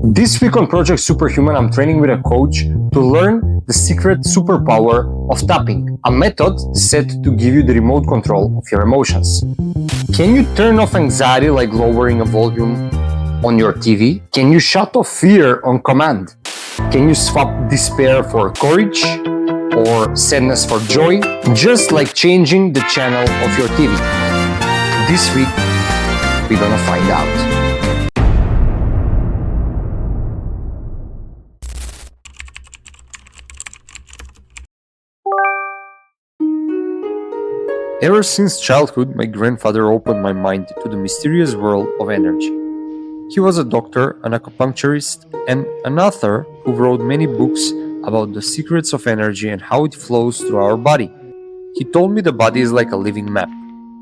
This week on Project Superhuman, I'm training with a coach to learn the secret superpower of tapping, a method set to give you the remote control of your emotions. Can you turn off anxiety like lowering a volume on your TV? Can you shut off fear on command? Can you swap despair for courage or sadness for joy? Just like changing the channel of your TV. This week, we're gonna find out. Ever since childhood, my grandfather opened my mind to the mysterious world of energy. He was a doctor, an acupuncturist, and an author who wrote many books about the secrets of energy and how it flows through our body. He told me the body is like a living map,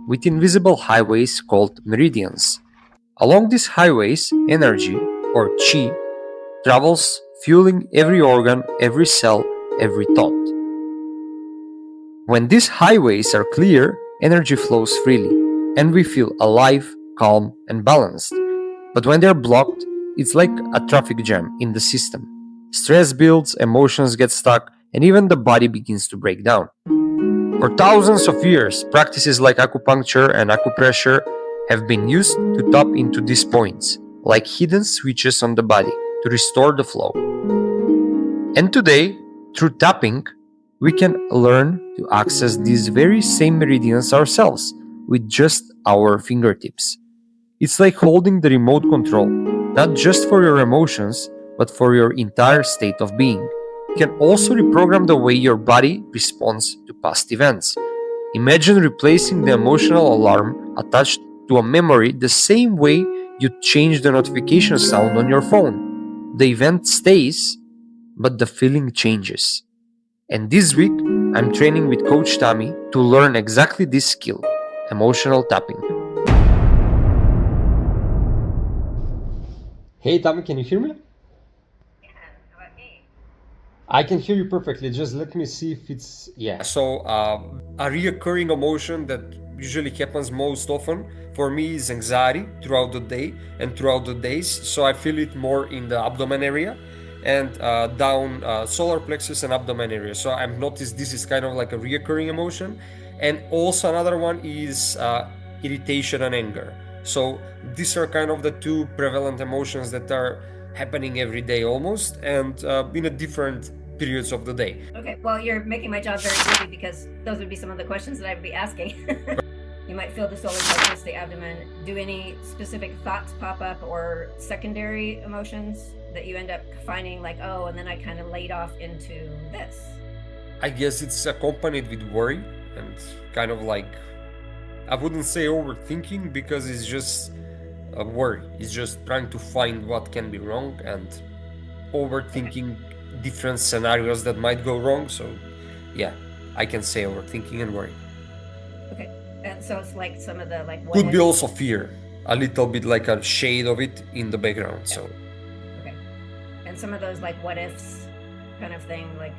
with invisible highways called meridians. Along these highways, energy, or chi, travels, fueling every organ, every cell, every thought. When these highways are clear, energy flows freely, and we feel alive, calm, and balanced. But when they're blocked, it's like a traffic jam in the system. Stress builds, emotions get stuck, and even the body begins to break down. For thousands of years, practices like acupuncture and acupressure have been used to tap into these points, like hidden switches on the body, to restore the flow. And today, through tapping, we can learn to access these very same meridians ourselves with just our fingertips. It's like holding the remote control, not just for your emotions, but for your entire state of being. You can also reprogram the way your body responds to past events. Imagine replacing the emotional alarm attached to a memory the same way you change the notification sound on your phone. The event stays, but the feeling changes. And this week, I'm training with Coach TAMMY to learn exactly this skill, emotional tapping. Hey TAMMY, can you hear me? Yeah, how about me? I can hear you perfectly. Just let me see if it's... Yeah. So, a reoccurring emotion that usually happens most often for me is anxiety throughout the day and throughout the days. So I feel it more in the abdomen area and down solar plexus and abdomen area. So I've noticed this is kind of like a reoccurring emotion. And also another one is irritation and anger. So these are kind of the two prevalent emotions that are happening every day almost, and in a different periods of the day. Okay, well, you're making my job very easy because those would be some of the questions that I would be asking. You might feel the solar plexus, the abdomen. Do any specific thoughts pop up or secondary emotions that you end up finding like, oh, and then I kind of laid off into this? I guess it's accompanied with worry and kind of like, I wouldn't say overthinking because it's just a worry. It's just trying to find what can be wrong and overthinking different scenarios that might go wrong. So yeah, I can say overthinking and worry. Okay, and so it's like some of the like what Could be if- also fear, a little bit like a shade of it in the background. So Okay, and some of those like what ifs kind of thing, like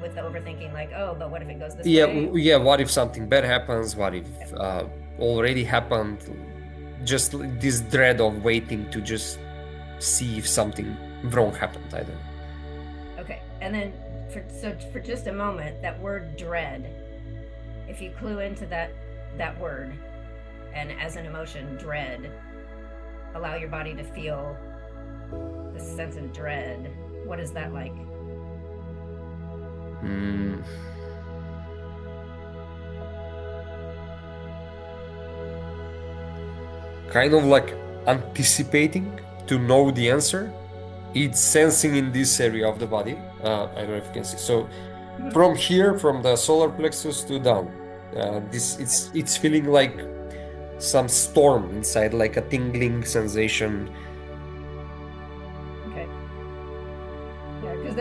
with the overthinking, like, oh, but what if it goes this way? yeah, what if something bad happens? What if already happened? Just this dread of waiting to just see if something wrong happened. I don't know. Okay, and then for just a moment, that word dread, if you clue into that word, and as an emotion, dread, allow your body to feel this sense of dread. What is that like? Kind of like anticipating to know the answer. It's sensing in this area of the body. I don't know if you can see. So from here, from the solar plexus to down, it's feeling like some storm inside, like a tingling sensation. Okay. Yeah, because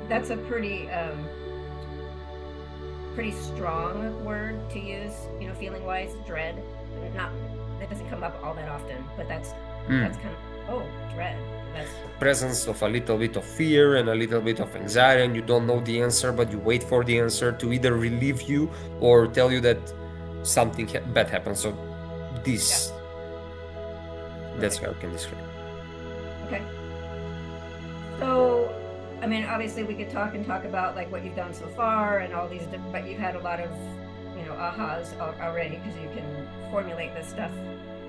that's a pretty strong word to use, feeling wise, dread. Not that doesn't come up all that often, but that's kind of dread. That's Presence of a little bit of fear and a little bit of anxiety, and you don't know the answer, but you wait for the answer to either relieve you or tell you that something bad happened. So this, that's how I can describe. okay. I mean, obviously we could talk about like what you've done so far and all these, but you've had a lot of, ahas already because you can formulate this stuff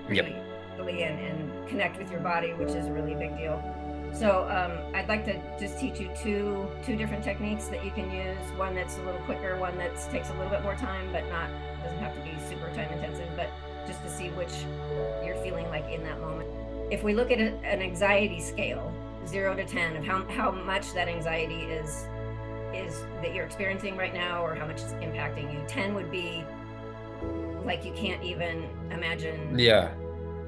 really easily and connect with your body, which is a really big deal. So I'd like to just teach you two different techniques that you can use. One that's a little quicker, one that takes a little bit more time, but doesn't have to be super time intensive, but just to see which you're feeling like in that moment. If we look at an anxiety scale, 0 to 10, of how much that anxiety is that you're experiencing right now, or how much it's impacting you. 10 would be like you can't even imagine. Yeah.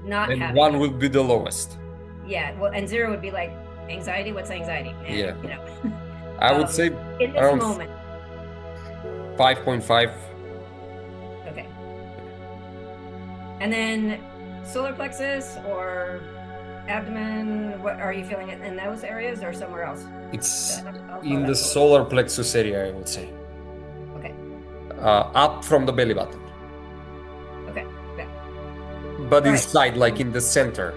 Not and having 1 it. would be the lowest. Yeah. Well, and 0 would be like anxiety. What's anxiety? Yeah. You know. I would say in this around moment. 5.5. Okay. And then solar plexus or abdomen, what are you feeling it in those areas or somewhere else? It's in the solar plexus area, I would say. Okay. Up from the belly button. Okay. Okay. But inside, like in the center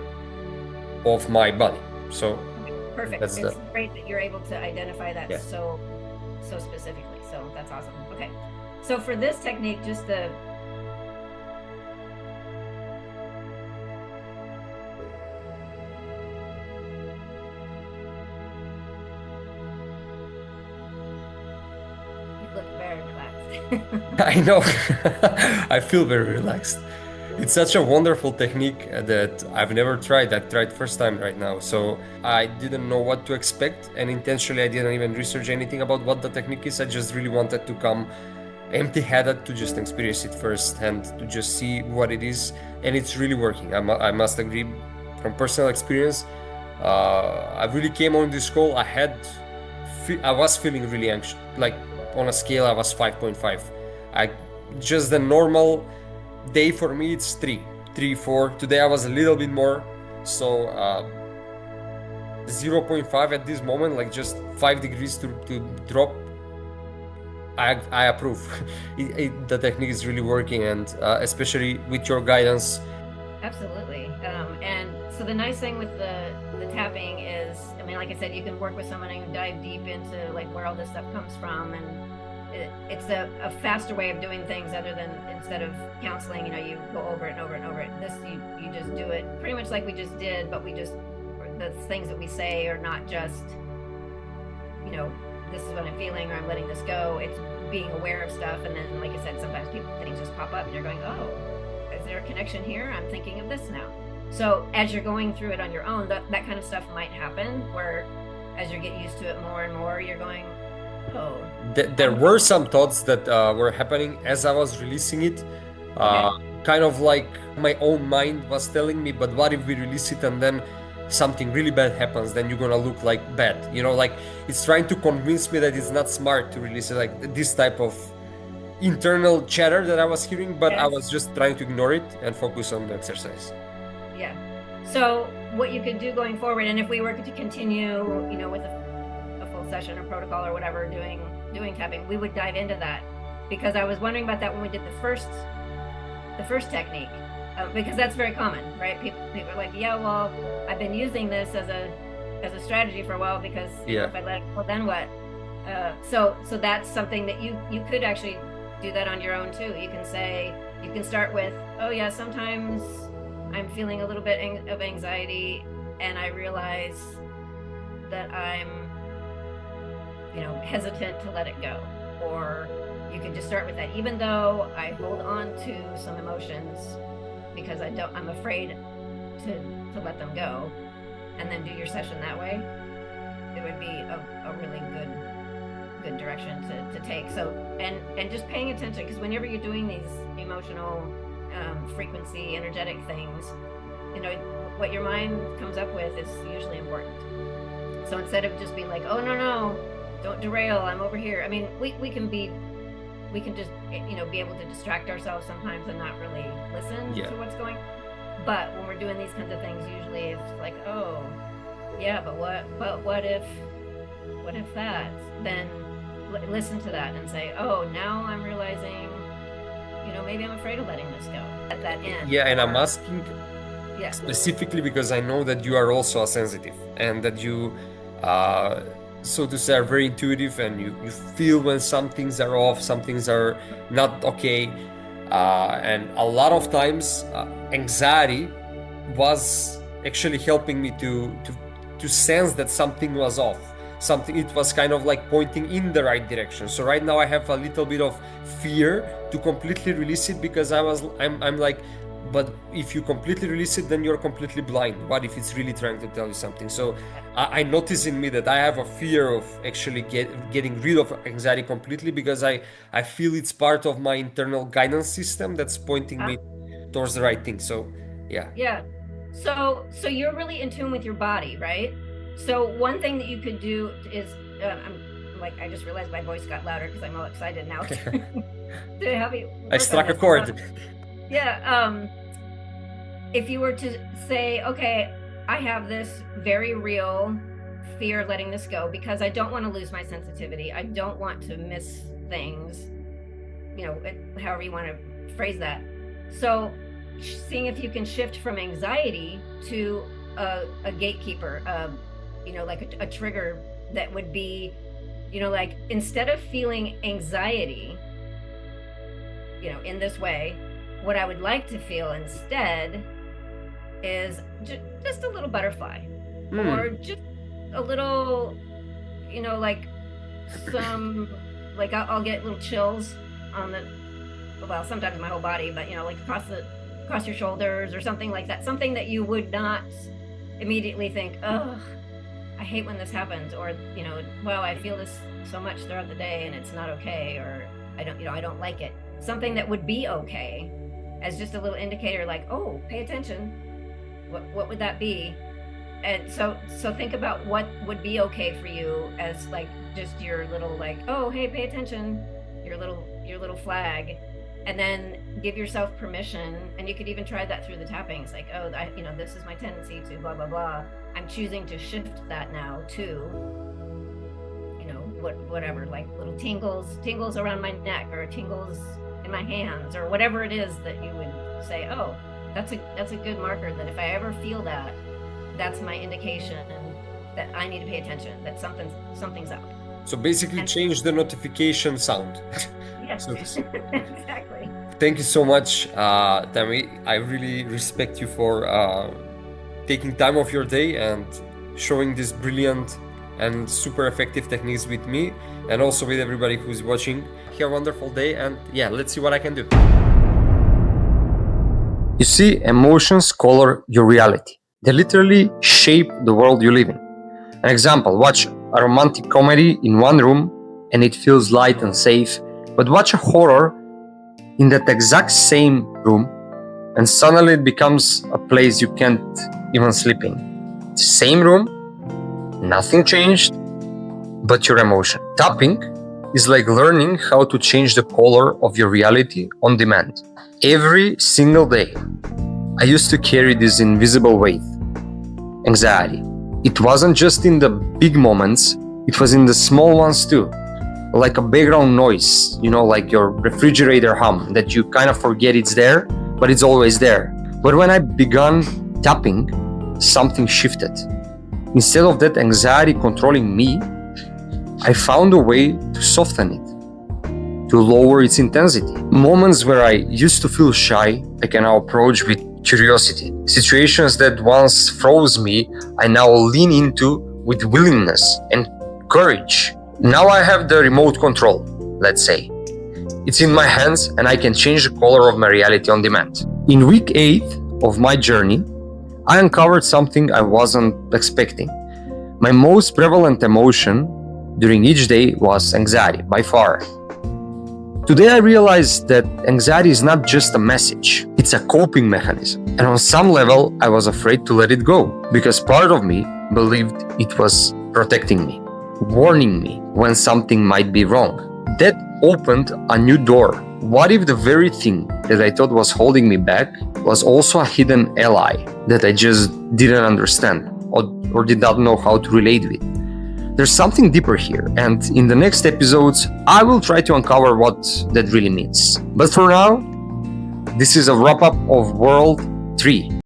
of my body. So okay. Perfect. It's great that you're able to identify that so specifically. So that's awesome. Okay. So for this technique, just the look very relaxed. I know. I feel very relaxed. It's such a wonderful technique that I've never tried. I tried first time right now. So I didn't know what to expect, and intentionally I didn't even research anything about what the technique is. I just really wanted to come empty-headed to just experience it first and to just see what it is. And it's really working. I must agree from personal experience. I really came on this call. I was feeling really anxious. Like on a scale, I was 5.5. Just the normal day for me, it's 3, 4. Today I was a little bit more. So 0.5 at this moment, like just 5 degrees to drop. I approve. The technique is really working, and especially with your guidance. Absolutely. And so the nice thing with the tapping is, I mean, like I said, you can work with someone and dive deep into like where all this stuff comes from, and it's a faster way of doing things other than instead of counseling, you go over it and over and over it. This, you just do it pretty much like we just did, but the things that we say are not just, this is what I'm feeling, or I'm letting this go. It's being aware of stuff. And then, like I said, sometimes things just pop up and you're going, oh, is there a connection here? I'm thinking of this now. So as you're going through it on your own, that kind of stuff might happen where as you get used to it more and more, you're going, oh. There were some thoughts that were happening as I was releasing it. Kind of like my own mind was telling me, but what if we release it and then something really bad happens, then you're gonna look like bad, like it's trying to convince me that it's not smart to release it, like this type of internal chatter that I was hearing, but I was just trying to ignore it and focus on the exercise. Yeah. So what you could do going forward, and if we were to continue, with a full session or protocol or whatever, doing tapping, we would dive into that, because I was wondering about that when we did the first technique. Because that's very common, right? People are like, yeah, well, I've been using this as a strategy for a while because if I let it, well, then what? So that's something that you could actually do that on your own too. You can start with, oh yeah, sometimes I'm feeling a little bit of anxiety, and I realize that I'm, hesitant to let it go. Or you can just start with that, even though I hold on to some emotions, because I'm afraid to let them go, and then do your session that way. It would be a really good direction to take. So, and just paying attention, because whenever you're doing these emotional frequency, energetic things, what your mind comes up with is usually important. So instead of just being like, oh no, don't derail, I'm over here. I mean, we can just, be able to distract ourselves sometimes and not really listen to what's going on. But when we're doing these kinds of things, usually it's like, oh, yeah, but what if that? Then listen to that and say, oh, now I'm realizing, maybe I'm afraid of letting this go at that end. Yeah, and I'm asking specifically because I know that you are also a sensitive, and that you so to say, are very intuitive, and you feel when some things are off, some things are not okay. And a lot of times, anxiety was actually helping me to sense that something was off. Something, it was kind of like pointing in the right direction. So right now I have a little bit of fear to completely release it, because I'm like, but if you completely release it, then you're completely blind. What if it's really trying to tell you something? So I notice in me that I have a fear of actually getting rid of anxiety completely, because I feel it's part of my internal guidance system that's pointing me towards the right thing. So yeah. Yeah. So you're really in tune with your body, right? So one thing that you could do is, I'm like, I just realized my voice got louder because I'm all excited now to have you. I struck a chord. Yeah. If you were to say, okay, I have this very real fear letting this go because I don't want to lose my sensitivity. I don't want to miss things, however you want to phrase that. So seeing if you can shift from anxiety to a gatekeeper, like a trigger that would be, like, instead of feeling anxiety, in this way, what I would like to feel instead is just a little butterfly, or just a little, like some, like I'll get little chills on sometimes my whole body, but like across your shoulders or something like that, something that you would not immediately think, oh, I hate when this happens, or wow, I feel this so much throughout the day and it's not okay, or I don't like it. Something that would be okay, as just a little indicator, like, oh, pay attention. What would that be? And so think about what would be okay for you, as like just your little, like, oh, hey, pay attention, your little flag. And then give yourself permission, and you could even try that through the tappings, like, oh, this is my tendency to blah blah blah. I'm choosing to shift that now to, whatever, like little tingles around my neck, or tingles in my hands, or whatever it is that you would say, oh, that's a good marker, that if I ever feel that, that's my indication that I need to pay attention, that something's up. So basically, change the notification sound. Yes, exactly. Thank you so much, Tammy. I really respect you for taking time off your day and showing these brilliant and super effective techniques with me, and also with everybody who's watching. Have a wonderful day, and yeah, let's see what I can do. You see, emotions color your reality. They literally shape the world you live in. An example, watch a romantic comedy in one room and it feels light and safe, but watch a horror in that exact same room and suddenly it becomes a place you can't even sleep in. Same room, nothing changed, but your emotion. Tapping is like learning how to change the color of your reality on demand. Every single day, I used to carry this invisible weight, anxiety. It wasn't just in the big moments, it was in the small ones too. Like a background noise, like your refrigerator hum that you kind of forget it's there, but it's always there. But when I began tapping, something shifted. Instead of that anxiety controlling me, I found a way to soften it, to lower its intensity. Moments where I used to feel shy, I can now approach with curiosity. Situations that once froze me, I now lean into with willingness and courage. Now I have the remote control, let's say. It's in my hands and I can change the color of my reality on demand. In week 8 of my journey, I uncovered something I wasn't expecting. My most prevalent emotion during each day was anxiety, by far. Today I realized that anxiety is not just a message, it's a coping mechanism. And on some level, I was afraid to let it go, because part of me believed it was protecting me, warning me when something might be wrong. That opened a new door. What if the very thing that I thought was holding me back was also a hidden ally that I just didn't understand or did not know how to relate with? There's something deeper here, and in the next episodes, I will try to uncover what that really means. But for now, this is a wrap-up of World 3.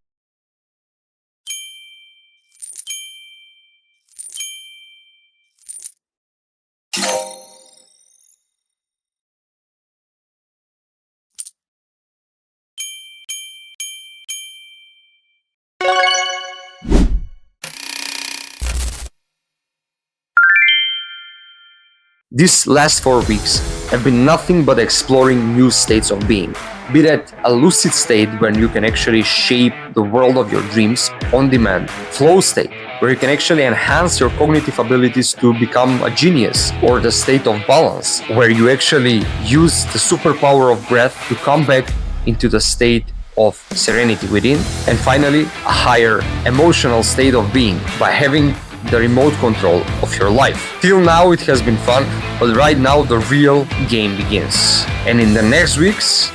These last 4 weeks have been nothing but exploring new states of being. Be that a lucid state when you can actually shape the world of your dreams on demand, flow state where you can actually enhance your cognitive abilities to become a genius, or the state of balance where you actually use the superpower of breath to come back into the state of serenity within, and finally a higher emotional state of being by having the remote control of your life. Till now it has been fun, but right now the real game begins. And in the next weeks,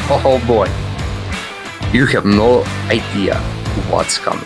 oh boy, you have no idea what's coming.